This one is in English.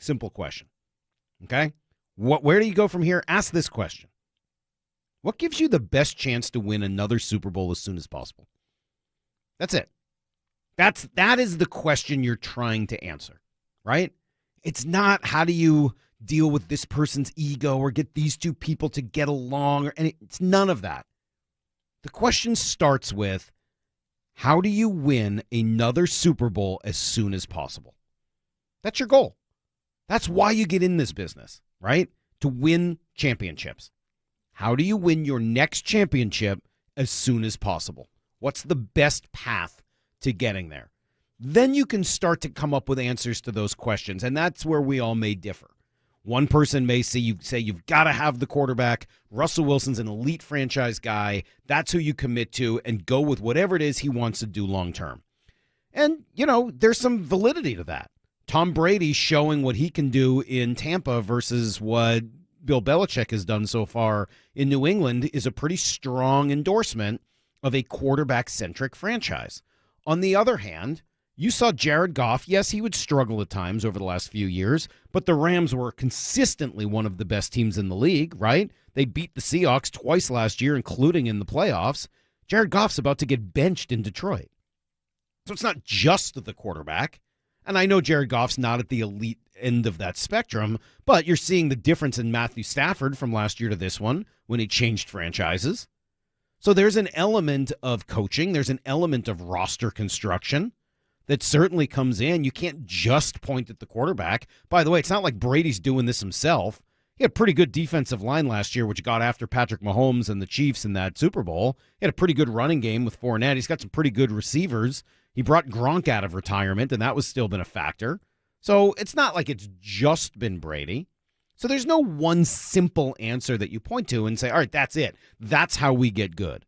simple question. Okay? Where do you go from here? Ask this question. What gives you the best chance to win another Super Bowl as soon as possible? That's it. That is the question you're trying to answer, right? It's not how do you deal with this person's ego or get these two people to get along, and it's none of that. The question starts with, how do you win another Super Bowl as soon as possible? That's your goal. That's why you get in this business, right? To win championships. How do you win your next championship as soon as possible? What's the best path to getting there? Then you can start to come up with answers to those questions, and that's where we all may differ. One person may say you've got to have the quarterback. Russell Wilson's an elite franchise guy. That's who you commit to and go with whatever it is he wants to do long term. And, there's some validity to that. Tom Brady showing what he can do in Tampa versus what Bill Belichick has done so far in New England is a pretty strong endorsement of a quarterback-centric franchise. On the other hand, you saw Jared Goff. Yes, he would struggle at times over the last few years, but the Rams were consistently one of the best teams in the league, right? They beat the Seahawks twice last year, including in the playoffs. Jared Goff's about to get benched in Detroit. So it's not just the quarterback. And I know Jared Goff's not at the elite end of that spectrum, but you're seeing the difference in Matthew Stafford from last year to this one when he changed franchises. So there's an element of coaching. There's an element of roster construction that certainly comes in. You can't just point at the quarterback. By the way, it's not like Brady's doing this himself. He had a pretty good defensive line last year, which got after Patrick Mahomes and the Chiefs in that Super Bowl. He had a pretty good running game with Fournette. He's got some pretty good receivers. He brought Gronk out of retirement, and that was still been a factor. So it's not like it's just been Brady. So there's no one simple answer that you point to and say, all right, that's it. That's how we get good.